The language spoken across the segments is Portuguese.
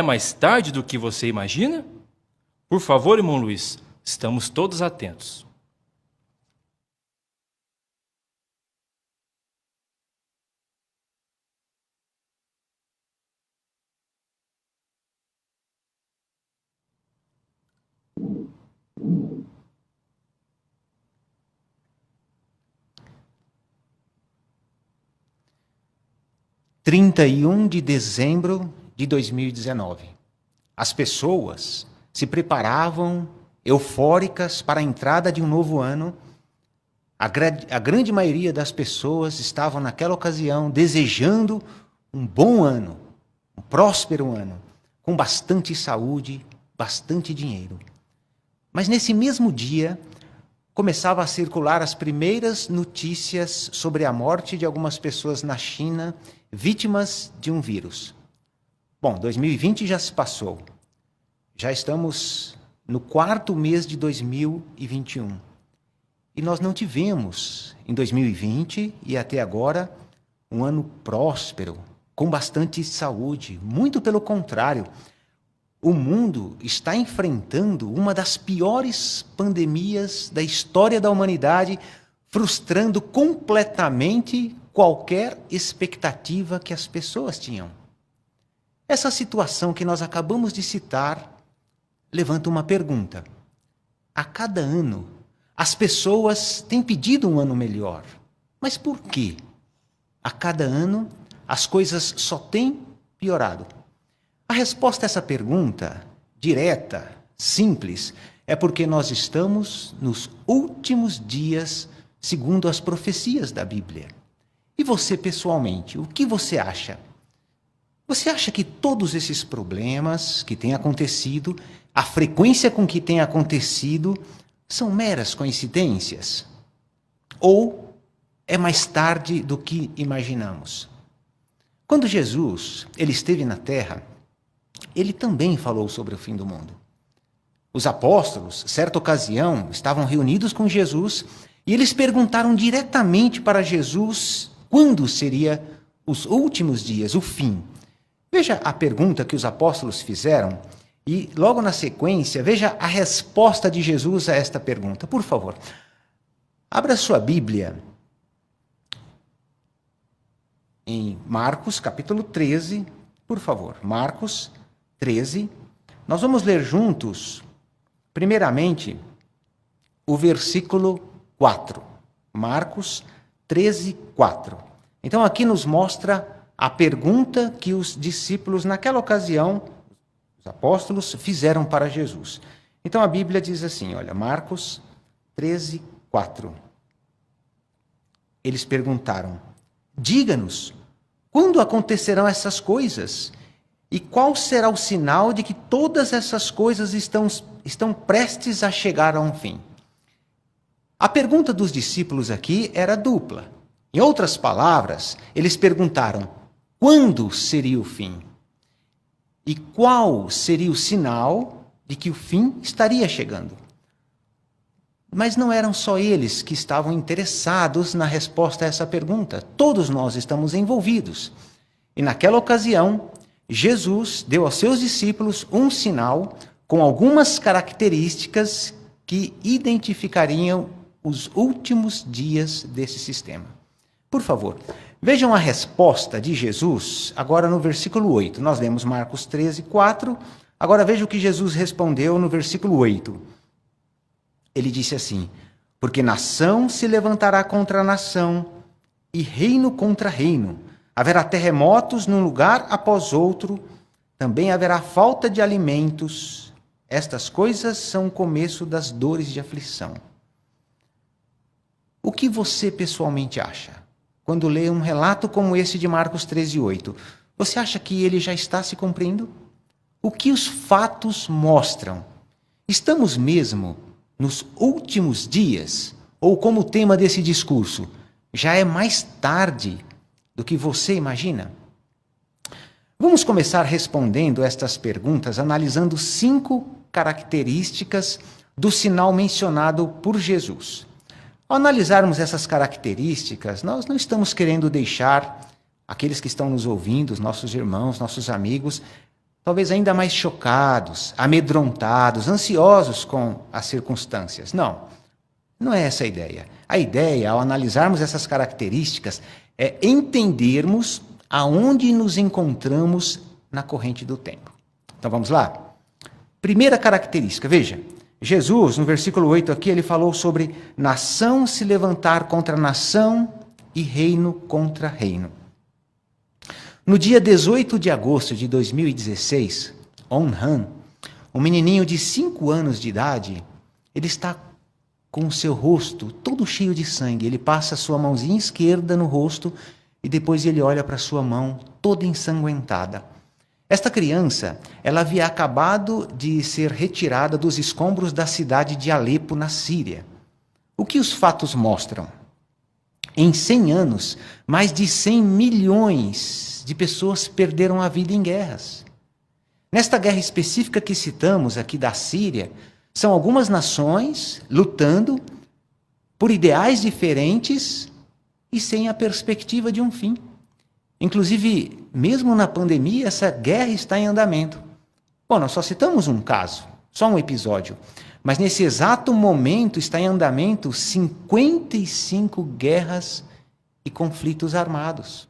É mais tarde do que você imagina? Por favor, irmão Luiz, estamos todos atentos. (31 de dezembro de 2019). As pessoas se preparavam eufóricas para a entrada de um novo ano. A grande maioria das pessoas estavam naquela ocasião desejando um bom ano, um próspero ano, com bastante saúde, bastante dinheiro. Mas nesse mesmo dia, começava a circular as primeiras notícias sobre a morte de algumas pessoas na China, vítimas de um vírus. Bom, 2020 já se passou. Já estamos no 4º mês de 2021. E nós não tivemos, em 2020 e até agora, um ano próspero, com bastante saúde. Muito pelo contrário, o mundo está enfrentando uma das piores pandemias da história da humanidade, frustrando completamente qualquer expectativa que as pessoas tinham. Essa situação que nós acabamos de citar levanta uma pergunta. A cada ano, as pessoas têm pedido um ano melhor. Mas por quê? A cada ano, as coisas só têm piorado. A resposta a essa pergunta, direta, simples, é porque nós estamos nos últimos dias, segundo as profecias da Bíblia. E você, pessoalmente, o que você acha? Você acha que todos esses problemas que têm acontecido, a frequência com que têm acontecido, são meras coincidências? Ou é mais tarde do que imaginamos? Quando Jesus ele esteve na Terra, ele também falou sobre o fim do mundo. Os apóstolos, certa ocasião, estavam reunidos com Jesus e eles perguntaram diretamente para Jesus quando seria os últimos dias, o fim. Veja a pergunta que os apóstolos fizeram e, logo na sequência, veja a resposta de Jesus a esta pergunta. Por favor, abra sua Bíblia em Marcos, capítulo 13, por favor. Marcos 13. Nós vamos ler juntos, primeiramente, o versículo 4. Marcos 13, 4. Então, aqui nos mostra a pergunta que os discípulos, naquela ocasião, os apóstolos, fizeram para Jesus. Então, a Bíblia diz assim, olha, Marcos 13, 4. Eles perguntaram, diga-nos, quando acontecerão essas coisas? E qual será o sinal de que todas essas coisas estão prestes a chegar a um fim? A pergunta dos discípulos aqui era dupla. Em outras palavras, eles perguntaram, quando seria o fim? E qual seria o sinal de que o fim estaria chegando? Mas não eram só eles que estavam interessados na resposta a essa pergunta. Todos nós estamos envolvidos. E naquela ocasião, Jesus deu aos seus discípulos um sinal com algumas características que identificariam os últimos dias desse sistema. Por favor, vejam a resposta de Jesus agora no versículo 8. Nós lemos Marcos 13, 4. Agora veja o que Jesus respondeu no versículo 8. Ele disse assim, porque nação se levantará contra nação e reino contra reino. Haverá terremotos num lugar após outro, também haverá falta de alimentos. Estas coisas são o começo das dores de aflição. O que você pessoalmente acha? Quando lê um relato como esse de Marcos 13, 8, você acha que ele já está se cumprindo? O que os fatos mostram? Estamos mesmo nos últimos dias? Ou como o tema desse discurso, já é mais tarde do que você imagina? Vamos começar respondendo estas perguntas analisando 5 características do sinal mencionado por Jesus. Ao analisarmos essas características, nós não estamos querendo deixar aqueles que estão nos ouvindo, os nossos irmãos, nossos amigos, talvez ainda mais chocados, amedrontados, ansiosos com as circunstâncias. Não é essa a ideia. A ideia, ao analisarmos essas características, é entendermos aonde nos encontramos na corrente do tempo. Então vamos lá? Primeira característica, veja, Jesus, no versículo 8 aqui, ele falou sobre nação se levantar contra nação e reino contra reino. No dia 18 de agosto de 2016, On Han, um menininho de 5 anos de idade, ele está com o seu rosto todo cheio de sangue. Ele passa a sua mãozinha esquerda no rosto e depois ele olha para a sua mão toda ensanguentada. Esta criança, ela havia acabado de ser retirada dos escombros da cidade de Alepo, na Síria. O que os fatos mostram? Em 100 anos, mais de 100 milhões de pessoas perderam a vida em guerras. Nesta guerra específica que citamos aqui da Síria, são algumas nações lutando por ideais diferentes e sem a perspectiva de um fim. Inclusive, mesmo na pandemia, essa guerra está em andamento. Bom, nós só citamos um caso, só um episódio, mas nesse exato momento está em andamento 55 guerras e conflitos armados.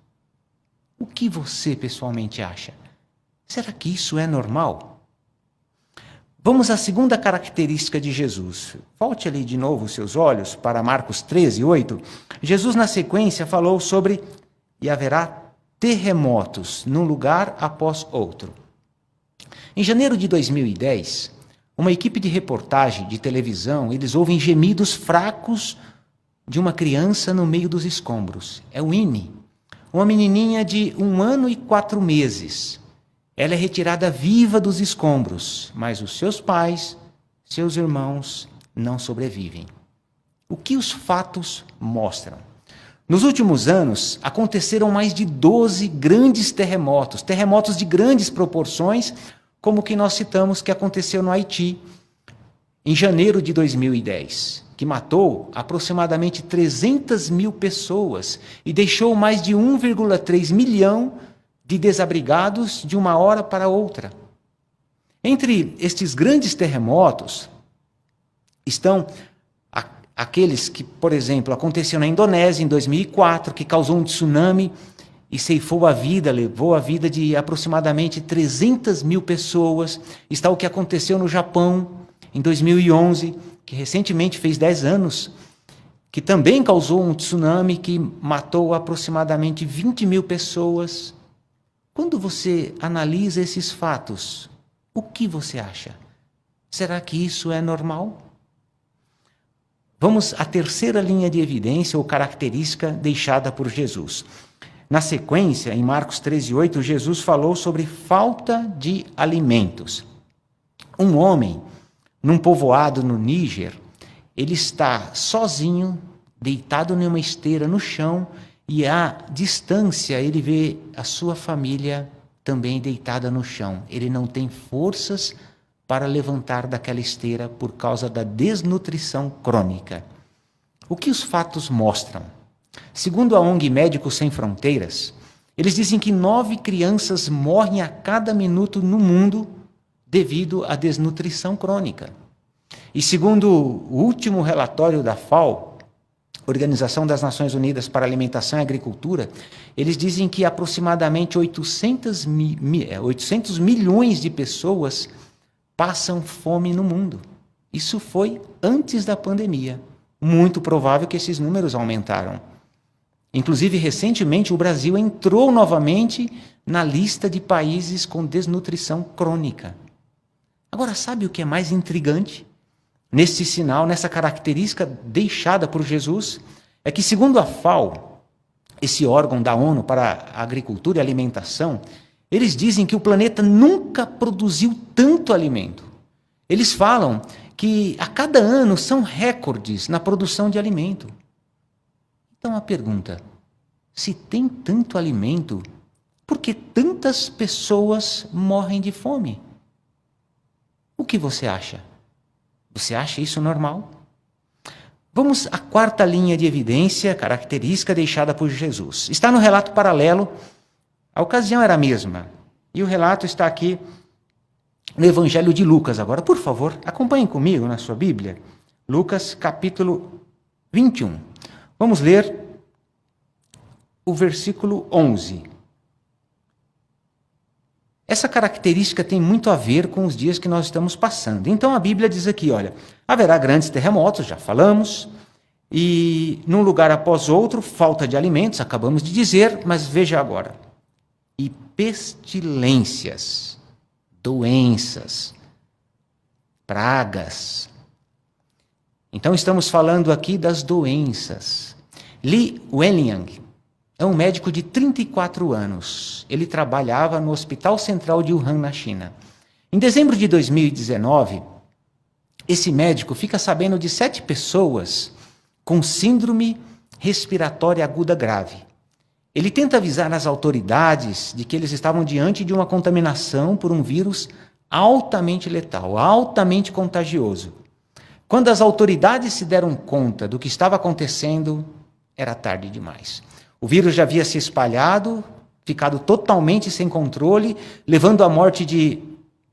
O que você pessoalmente acha? Será que isso é normal? Vamos à segunda característica de Jesus. Volte ali de novo os seus olhos para Marcos 13, 8. Jesus, na sequência, falou sobre e haverá terremotos num lugar após outro. Em janeiro de 2010, uma equipe de reportagem de televisão, eles ouvem gemidos fracos de uma criança no meio dos escombros. É Winnie, uma menininha de 1 ano e 4 meses. Ela é retirada viva dos escombros, mas os seus pais, seus irmãos, não sobrevivem. O que os fatos mostram? Nos últimos anos, aconteceram mais de 12 grandes terremotos, terremotos de grandes proporções, como o que nós citamos que aconteceu no Haiti, em janeiro de 2010, que matou aproximadamente 300 mil pessoas e deixou mais de 1,3 milhão de desabrigados de uma hora para outra. Entre estes grandes terremotos estão aqueles que, por exemplo, aconteceu na Indonésia em 2004, que causou um tsunami e ceifou a vida, levou a vida de aproximadamente 300 mil pessoas. Está o que aconteceu no Japão em 2011, que recentemente fez 10 anos, que também causou um tsunami que matou aproximadamente 20 mil pessoas. Quando você analisa esses fatos, o que você acha? Será que isso é normal? Vamos à terceira linha de evidência ou característica deixada por Jesus. Na sequência, em Marcos 13:8, Jesus falou sobre falta de alimentos. Um homem, num povoado no Níger, ele está sozinho, deitado numa esteira no chão, e à distância ele vê a sua família também deitada no chão. Ele não tem forças para levantar daquela esteira por causa da desnutrição crônica. O que os fatos mostram? Segundo a ONG Médicos Sem Fronteiras, eles dizem que 9 crianças morrem a cada minuto no mundo devido à desnutrição crônica. E segundo o último relatório da FAO, Organização das Nações Unidas para a Alimentação e Agricultura, eles dizem que aproximadamente 800 milhões de pessoas passam fome no mundo. Isso foi antes da pandemia. Muito provável que esses números aumentaram. Inclusive, recentemente, o Brasil entrou novamente na lista de países com desnutrição crônica. Agora, sabe o que é mais intrigante? Nesse sinal, nessa característica deixada por Jesus, é que, segundo a FAO, esse órgão da ONU para a Agricultura e Alimentação, eles dizem que o planeta nunca produziu tanto alimento. Eles falam que a cada ano são recordes na produção de alimento. Então a pergunta, se tem tanto alimento, por que tantas pessoas morrem de fome? O que você acha? Você acha isso normal? Vamos à quarta linha de evidência, característica deixada por Jesus. Está no relato paralelo, a ocasião era a mesma. E o relato está aqui no Evangelho de Lucas agora. Por favor, acompanhem comigo na sua Bíblia. Lucas, capítulo 21. Vamos ler o versículo 11. Essa característica tem muito a ver com os dias que nós estamos passando. Então a Bíblia diz aqui, olha, haverá grandes terremotos, já falamos, e num lugar após outro, falta de alimentos, acabamos de dizer, mas veja agora. E pestilências, doenças, pragas. Então estamos falando aqui das doenças. Li Wenliang é um médico de 34 anos. Ele trabalhava no Hospital Central de Wuhan, na China. Em dezembro de 2019, esse médico fica sabendo de 7 pessoas com síndrome respiratória aguda grave. Ele tenta avisar as autoridades de que eles estavam diante de uma contaminação por um vírus altamente letal, altamente contagioso. Quando as autoridades se deram conta do que estava acontecendo, era tarde demais. O vírus já havia se espalhado, ficado totalmente sem controle, levando à morte de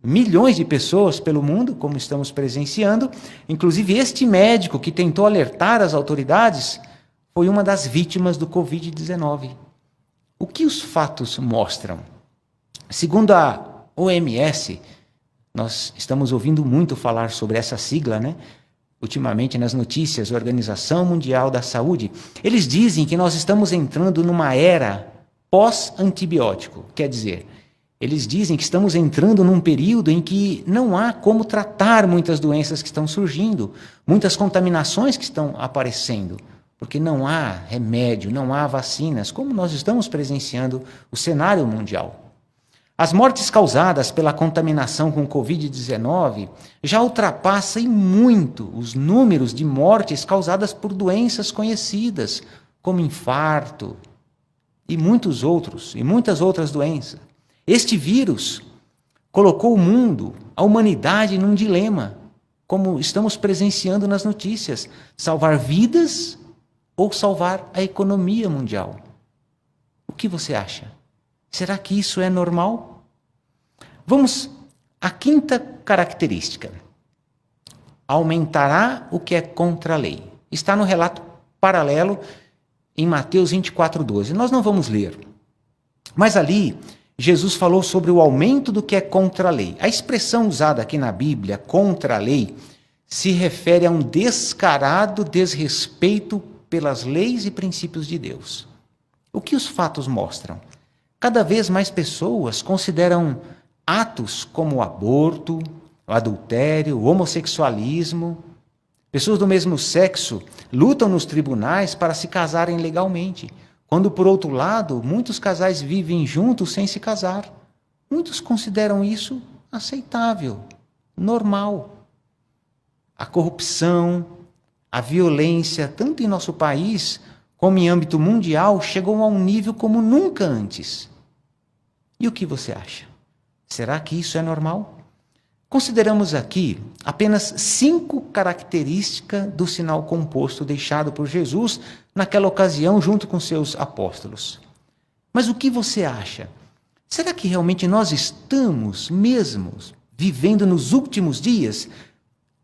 milhões de pessoas pelo mundo, como estamos presenciando. Inclusive, este médico que tentou alertar as autoridades foi uma das vítimas do Covid-19. O que os fatos mostram? Segundo a OMS, nós estamos ouvindo muito falar sobre essa sigla, né? Ultimamente nas notícias, Organização Mundial da Saúde, eles dizem que nós estamos entrando numa era pós-antibiótico. Quer dizer, eles dizem que estamos entrando num período em que não há como tratar muitas doenças que estão surgindo, muitas contaminações que estão aparecendo, porque não há remédio, não há vacinas, como nós estamos presenciando o cenário mundial. As mortes causadas pela contaminação com Covid-19 já ultrapassam em muito os números de mortes causadas por doenças conhecidas, como infarto e muitas outras doenças. Este vírus colocou o mundo, a humanidade, num dilema, como estamos presenciando nas notícias: salvar vidas ou salvar a economia mundial. O que você acha? Será que isso é normal? Vamos à quinta característica. Aumentará o que é contra a lei. Está no relato paralelo em Mateus 24:12. Nós não vamos ler. Mas ali, Jesus falou sobre o aumento do que é contra a lei. A expressão usada aqui na Bíblia, contra a lei, se refere a um descarado desrespeito pelas leis e princípios de Deus. O que os fatos mostram? Cada vez mais pessoas consideram atos como o aborto, o adultério, o homossexualismo. Pessoas do mesmo sexo lutam nos tribunais para se casarem legalmente, quando, por outro lado, muitos casais vivem juntos sem se casar. Muitos consideram isso aceitável, normal. A corrupção, a violência, tanto em nosso país como em âmbito mundial, chegou a um nível como nunca antes. E o que você acha? Será que isso é normal? Consideramos aqui apenas 5 características do sinal composto deixado por Jesus naquela ocasião junto com seus apóstolos. Mas o que você acha? Será que realmente nós estamos mesmo vivendo nos últimos dias?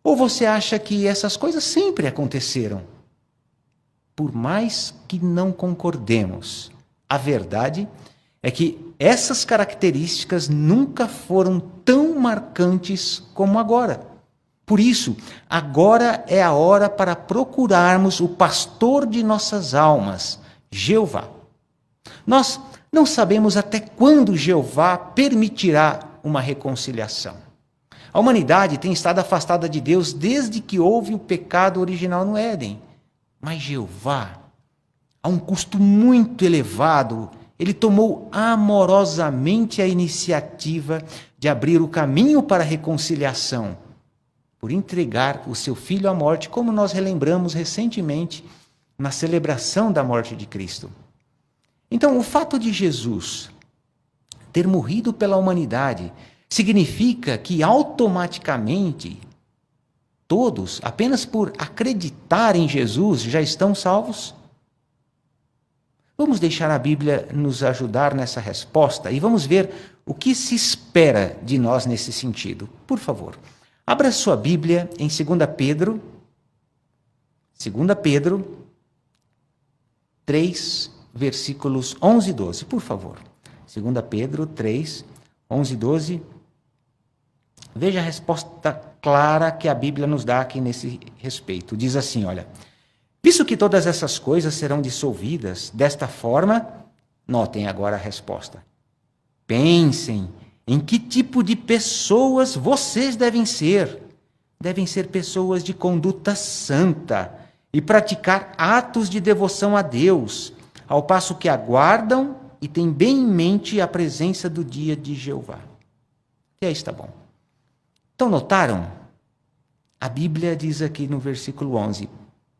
Ou você acha que essas coisas sempre aconteceram? Por mais que não concordemos, a verdade é que essas características nunca foram tão marcantes como agora. Por isso, agora é a hora para procurarmos o pastor de nossas almas, Jeová. Nós não sabemos até quando Jeová permitirá uma reconciliação. A humanidade tem estado afastada de Deus desde que houve o pecado original no Éden. Mas Jeová, a um custo muito elevado, ele tomou amorosamente a iniciativa de abrir o caminho para a reconciliação, por entregar o seu Filho à morte, como nós relembramos recentemente na celebração da morte de Cristo. Então, o fato de Jesus ter morrido pela humanidade significa que automaticamente todos, apenas por acreditar em Jesus, já estão salvos? Vamos deixar a Bíblia nos ajudar nessa resposta e vamos ver o que se espera de nós nesse sentido. Por favor, abra sua Bíblia em 2 Pedro, 3, versículos 11 e 12, por favor. 2 Pedro 3, 11 e 12. Veja a resposta clara que a Bíblia nos dá aqui nesse respeito. Diz assim, olha: visto que todas essas coisas serão dissolvidas, desta forma, notem agora a resposta. Pensem em que tipo de pessoas vocês devem ser. Devem ser pessoas de conduta santa e praticar atos de devoção a Deus, ao passo que aguardam e têm bem em mente a presença do dia de Jeová. E aí está bom. Então, notaram? A Bíblia diz aqui no versículo 11,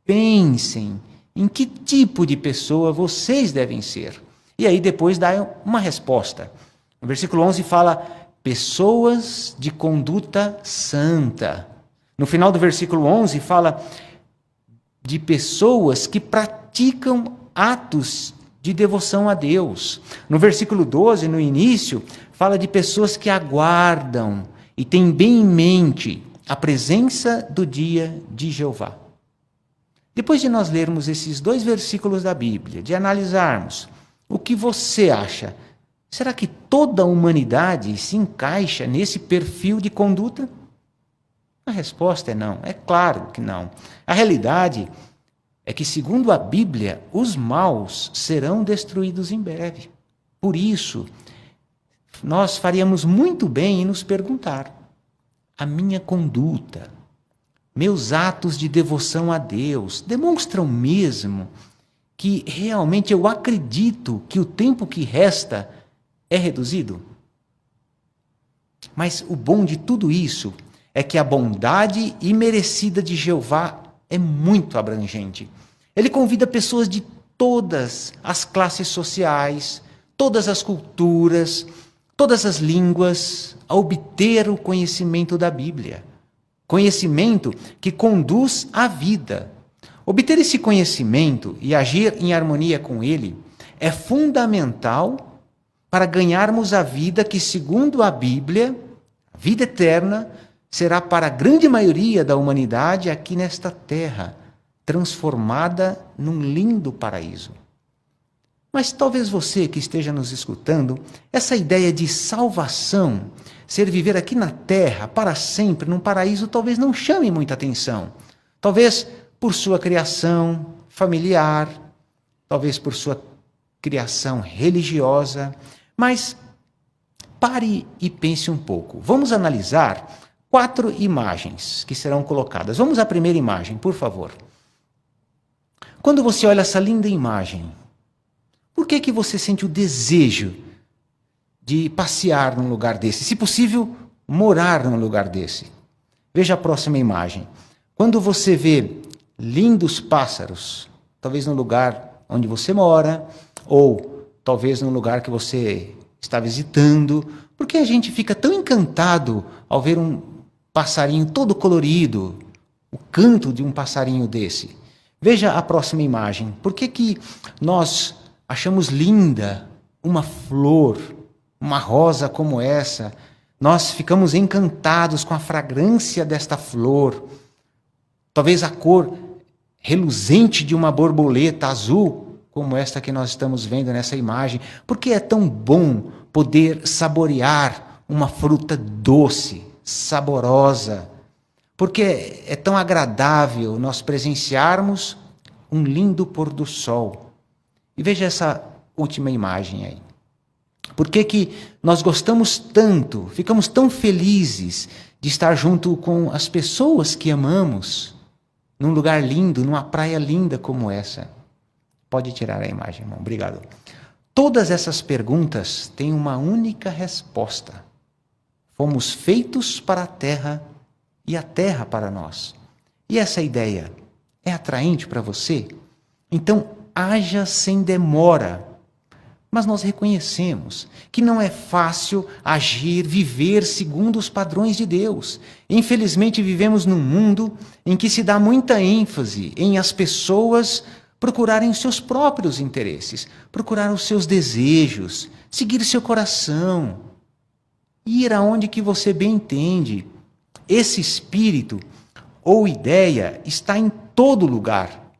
pensem em que tipo de pessoa vocês devem ser. E aí depois dá uma resposta. No versículo 11 fala, pessoas de conduta santa. No final do versículo 11 fala de pessoas que praticam atos de devoção a Deus. No versículo 12, no início, fala de pessoas que aguardam e têm bem em mente a presença do dia de Jeová. Depois de nós lermos esses 2 versículos da Bíblia, de analisarmos, o que você acha? Será que toda a humanidade se encaixa nesse perfil de conduta? A resposta é não, é claro que não. A realidade é que, segundo a Bíblia, os maus serão destruídos em breve. Por isso, nós faríamos muito bem em nos perguntar, a minha conduta, meus atos de devoção a Deus, demonstram mesmo que realmente eu acredito que o tempo que resta é reduzido? Mas o bom de tudo isso é que a bondade imerecida de Jeová é muito abrangente. Ele convida pessoas de todas as classes sociais, todas as culturas, todas as línguas, a obter o conhecimento da Bíblia. Conhecimento que conduz à vida. Obter esse conhecimento e agir em harmonia com ele é fundamental para ganharmos a vida que, segundo a Bíblia, a vida eterna, será para a grande maioria da humanidade aqui nesta terra, transformada num lindo paraíso. Mas talvez você que esteja nos escutando, essa ideia de salvação, ser viver aqui na terra para sempre, num paraíso, talvez não chame muita atenção. Talvez por sua criação familiar, talvez por sua criação religiosa, mas pare e pense um pouco. Vamos analisar 4 imagens que serão colocadas. Vamos à primeira imagem, por favor. Quando você olha essa linda imagem, por que você sente o desejo de passear num lugar desse? Se possível, morar num lugar desse. Veja a próxima imagem. Quando você vê lindos pássaros, talvez no lugar onde você mora, ou talvez no lugar que você está visitando, por que a gente fica tão encantado ao ver um passarinho todo colorido, o canto de um passarinho desse? Veja a próxima imagem. Por que nós achamos linda uma flor, uma rosa como essa? Nós ficamos encantados com a fragrância desta flor. Talvez a cor reluzente de uma borboleta azul, como esta que nós estamos vendo nessa imagem. Por que é tão bom poder saborear uma fruta doce, saborosa? Porque é tão agradável nós presenciarmos um lindo pôr do sol. E veja essa última imagem aí. Por que nós gostamos tanto, ficamos tão felizes de estar junto com as pessoas que amamos, num lugar lindo, numa praia linda como essa? Pode tirar a imagem, irmão. Obrigado. Todas essas perguntas têm uma única resposta. Fomos feitos para a terra e a terra para nós. E essa ideia é atraente para você? Então, haja sem demora. Mas nós reconhecemos que não é fácil agir, viver segundo os padrões de Deus. Infelizmente, vivemos num mundo em que se dá muita ênfase em as pessoas procurarem os seus próprios interesses, procurar os seus desejos, seguir seu coração, ir aonde que você bem entende. Esse espírito ou ideia está em todo lugar.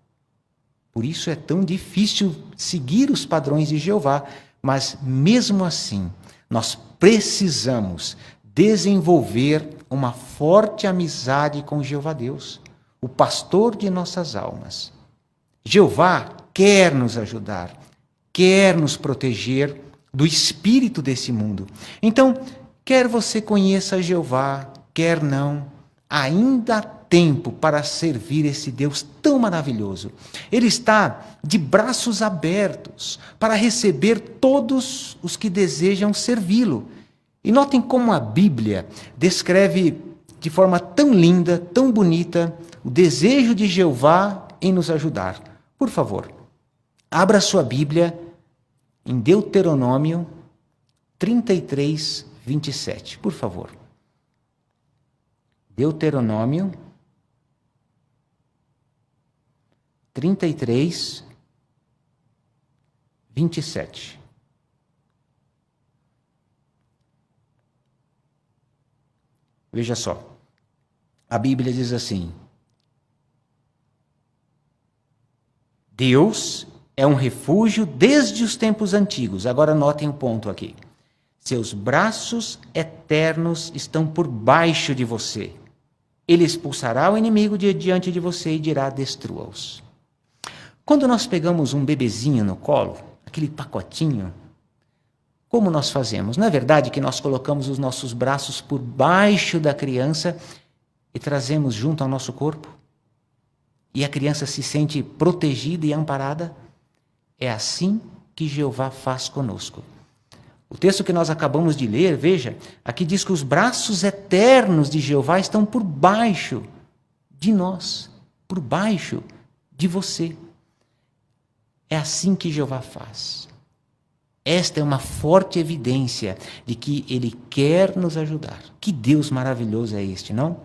Por isso é tão difícil seguir os padrões de Jeová, mas mesmo assim, nós precisamos desenvolver uma forte amizade com Jeová Deus, o pastor de nossas almas. Jeová quer nos ajudar, quer nos proteger do espírito desse mundo. Então, quer você conheça Jeová, quer não, ainda há tempo para servir esse Deus tão maravilhoso. Ele está de braços abertos para receber todos os que desejam servi-lo. E notem como a Bíblia descreve de forma tão linda, tão bonita, o desejo de Jeová em nos ajudar. Por favor, abra sua Bíblia em Deuteronômio 33, 27. Por favor. Deuteronômio 33, 27. Veja só. A Bíblia diz assim: Deus é um refúgio desde os tempos antigos. Agora notem o ponto aqui. Seus braços eternos estão por baixo de você. Ele expulsará o inimigo de diante de você e dirá: destrua-os. Quando nós pegamos um bebezinho no colo, aquele pacotinho, como nós fazemos? Não é verdade que nós colocamos os nossos braços por baixo da criança e trazemos junto ao nosso corpo? E a criança se sente protegida e amparada? É assim que Jeová faz conosco. O texto que nós acabamos de ler, veja, aqui diz que os braços eternos de Jeová estão por baixo de nós, por baixo de você. É assim que Jeová faz. Esta é uma forte evidência de que Ele quer nos ajudar. Que Deus maravilhoso é este, não?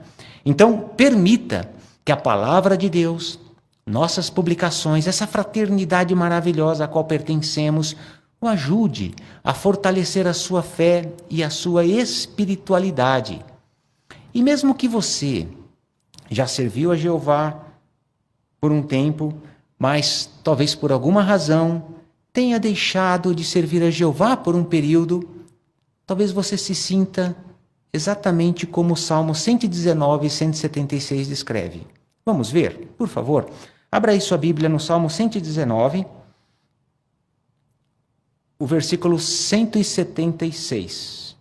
Então, permita que a palavra de Deus, nossas publicações, essa fraternidade maravilhosa a qual pertencemos, o ajude a fortalecer a sua fé e a sua espiritualidade. E mesmo que você já serviu a Jeová por um tempo, mas talvez por alguma razão tenha deixado de servir a Jeová por um período, talvez você se sinta exatamente como o Salmo 119 e 176 descreve. Vamos ver, por favor? Abra aí sua Bíblia no Salmo 119, o versículo 176.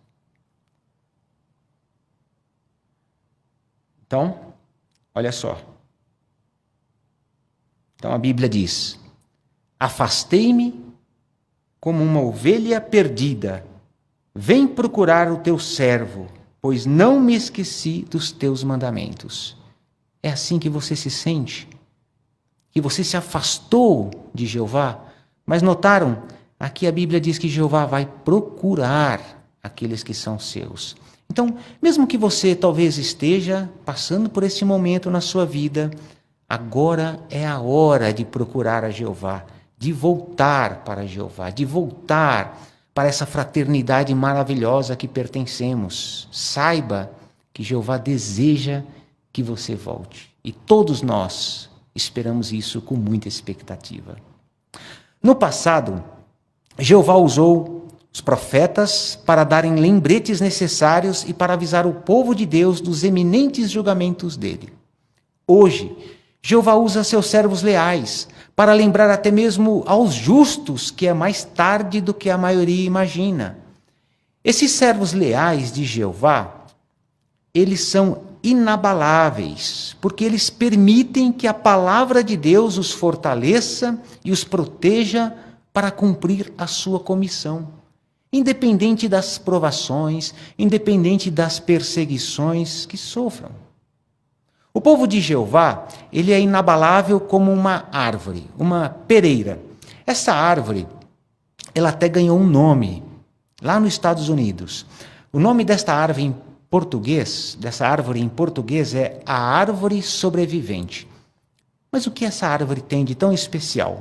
Então, olha só. Então a Bíblia diz: afastei-me como uma ovelha perdida. Vem procurar o teu servo, pois não me esqueci dos teus mandamentos. É assim que você se sente? Que você se afastou de Jeová? Mas notaram? Aqui a Bíblia diz que Jeová vai procurar aqueles que são seus. Então, mesmo que você talvez esteja passando por esse momento na sua vida, agora é a hora de procurar a Jeová, de voltar para Jeová, de voltar para essa fraternidade maravilhosa que pertencemos. Saiba que Jeová deseja que você volte. E todos nós esperamos isso com muita expectativa. No passado, Jeová usou os profetas para darem lembretes necessários e para avisar o povo de Deus dos eminentes julgamentos dele. Hoje, Jeová usa seus servos leais para lembrar até mesmo aos justos que é mais tarde do que a maioria imagina. Esses servos leais de Jeová, eles são inabaláveis, porque eles permitem que a palavra de Deus os fortaleça e os proteja para cumprir a sua comissão, independente das provações, independente das perseguições que sofram. O povo de Jeová, ele é inabalável como uma árvore, uma pereira. Essa árvore, ela até ganhou um nome lá nos Estados Unidos. O nome desta árvore em português é a árvore sobrevivente. Mas o que essa árvore tem de tão especial?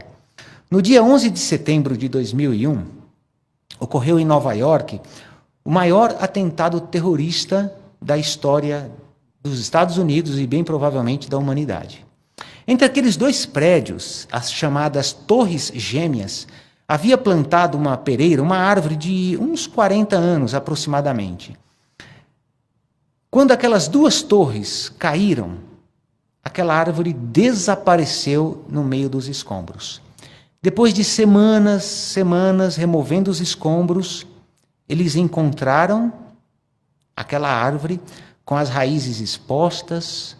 No dia 11 de setembro de 2001, ocorreu em Nova York o maior atentado terrorista da história dos Estados Unidos e bem provavelmente da humanidade. Entre aqueles dois prédios, as chamadas Torres Gêmeas, havia plantado uma pereira, uma árvore de uns 40 anos aproximadamente. Quando aquelas duas torres caíram, aquela árvore desapareceu no meio dos escombros. Depois de semanas removendo os escombros, eles encontraram aquela árvore com as raízes expostas,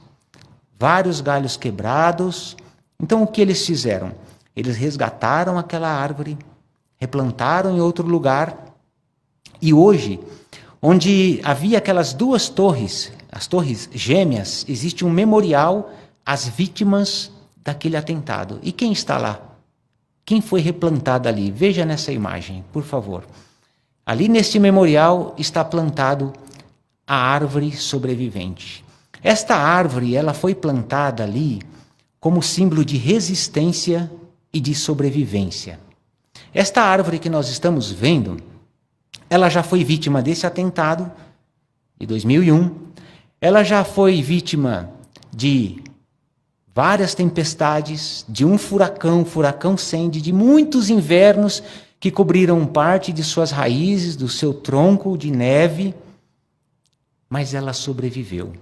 vários galhos quebrados. Então, o que eles fizeram? Eles resgataram aquela árvore, replantaram em outro lugar, e hoje, onde havia aquelas duas torres, as Torres Gêmeas, existe um memorial às vítimas daquele atentado. E quem está lá? Quem foi replantado ali? Veja nessa imagem, por favor. Ali neste memorial está plantado a árvore sobrevivente. Esta árvore, ela foi plantada ali como símbolo de resistência e de sobrevivência. Esta árvore que nós estamos vendo, ela já foi vítima desse atentado de 2001. Ela já foi vítima de várias tempestades, de um furacão Sandy, de muitos invernos que cobriram parte de suas raízes, do seu tronco de neve, mas ela sobreviveu.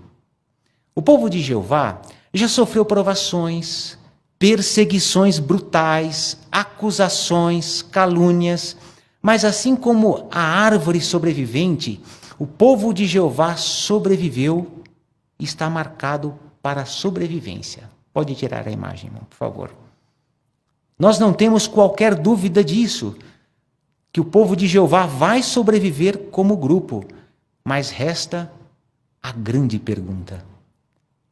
O povo de Jeová já sofreu provações, perseguições brutais, acusações, calúnias, mas assim como a árvore sobrevivente, o povo de Jeová sobreviveu e está marcado para a sobrevivência. Pode tirar a imagem, por favor. Nós não temos qualquer dúvida disso, que o povo de Jeová vai sobreviver como grupo, mas resta a grande pergunta.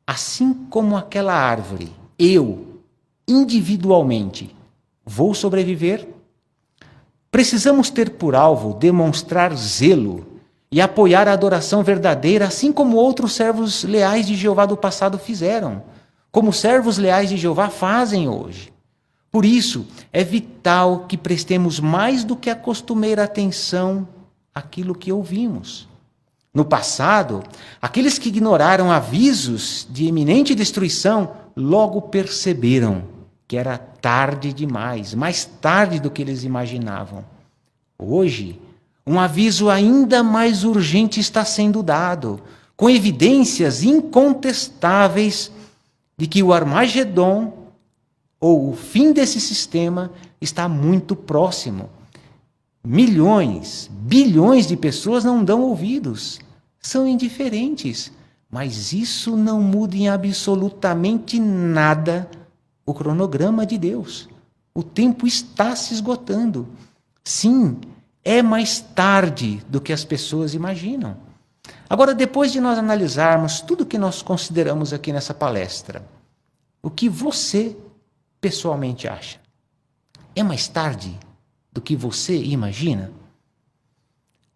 Assim como aquela árvore, eu, individualmente, vou sobreviver? Precisamos ter por alvo demonstrar zelo e apoiar a adoração verdadeira, assim como outros servos leais de Jeová do passado fizeram, como servos leais de Jeová fazem hoje. Por isso, é vital que prestemos mais do que a costumeira atenção àquilo que ouvimos. No passado, aqueles que ignoraram avisos de iminente destruição logo perceberam que era tarde demais, mais tarde do que eles imaginavam. Hoje, um aviso ainda mais urgente está sendo dado, com evidências incontestáveis de que o Armagedon, ou o fim desse sistema, está muito próximo. Milhões, bilhões de pessoas não dão ouvidos, são indiferentes, mas isso não muda em absolutamente nada o cronograma de Deus. O tempo está se esgotando. Sim, é mais tarde do que as pessoas imaginam. Agora, depois de nós analisarmos tudo que nós consideramos aqui nessa palestra, o que você pessoalmente acha? É mais tarde do que você imagina?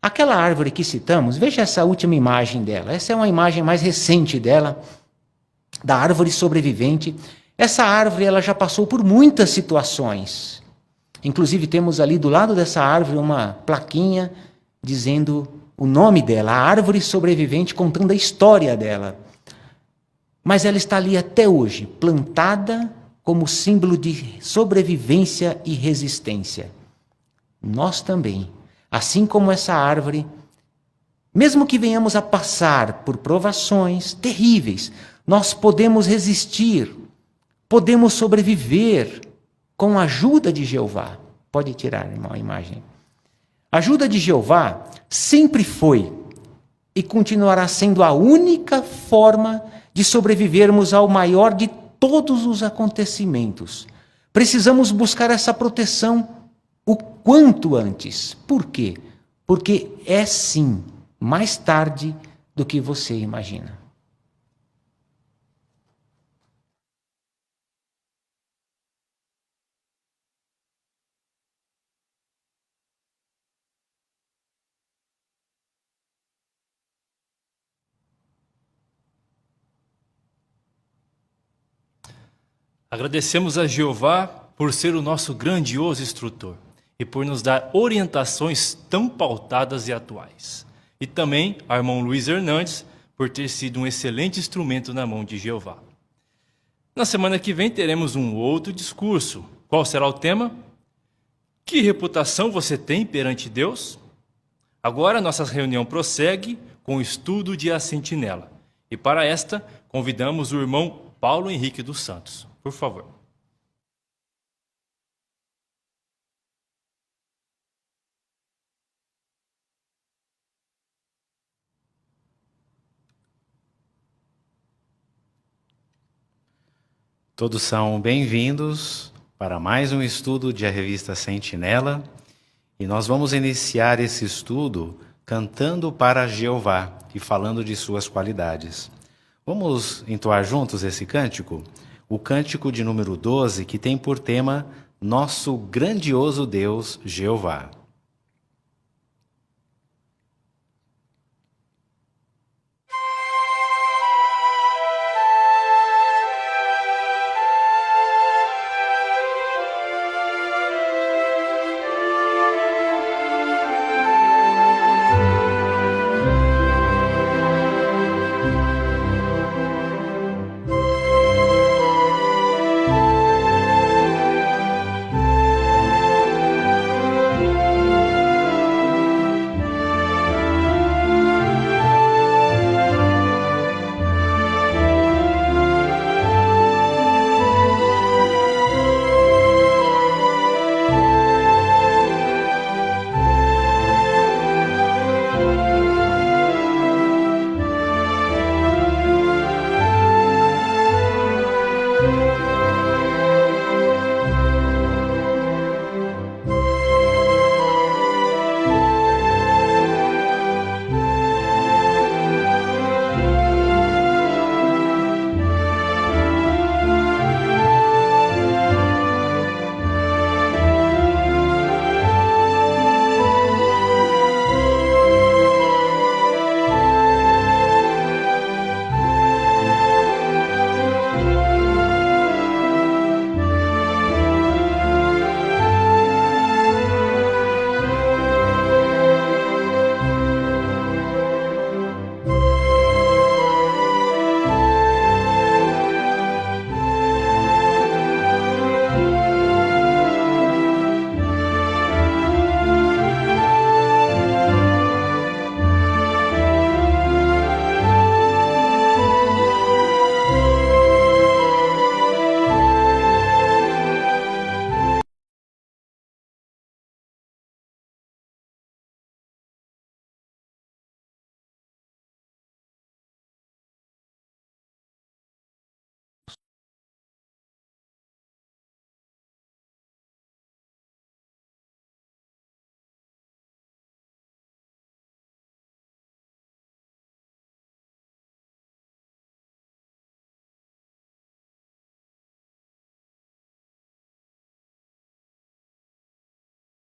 Aquela árvore que citamos, veja essa última imagem dela. Essa é uma imagem mais recente dela, da árvore sobrevivente. Essa árvore ela já passou por muitas situações. Inclusive temos ali do lado dessa árvore uma plaquinha dizendo o nome dela, a árvore sobrevivente, contando a história dela. Mas ela está ali até hoje, plantada como símbolo de sobrevivência e resistência. Nós também, assim como essa árvore, mesmo que venhamos a passar por provações terríveis, nós podemos resistir, podemos sobreviver com a ajuda de Jeová. Pode tirar, irmão, a imagem. A ajuda de Jeová sempre foi e continuará sendo a única forma de sobrevivermos ao maior de todos os acontecimentos. Precisamos buscar essa proteção o quanto antes. Por quê? Porque é sim mais tarde do que você imagina. Agradecemos a Jeová por ser o nosso grandioso instrutor e por nos dar orientações tão pautadas e atuais. E também ao irmão Luiz Hernandes por ter sido um excelente instrumento na mão de Jeová. Na semana que vem teremos um outro discurso. Qual será o tema? Que reputação você tem perante Deus? Agora nossa reunião prossegue com o estudo de A Sentinela. E para esta, convidamos o irmão Paulo Henrique dos Santos. Por favor. Todos são bem-vindos para mais um estudo de A Revista Sentinela. E nós vamos iniciar esse estudo cantando para Jeová e falando de suas qualidades. Vamos entoar juntos esse cântico? O cântico de número 12, que tem por tema Nosso Grandioso Deus Jeová.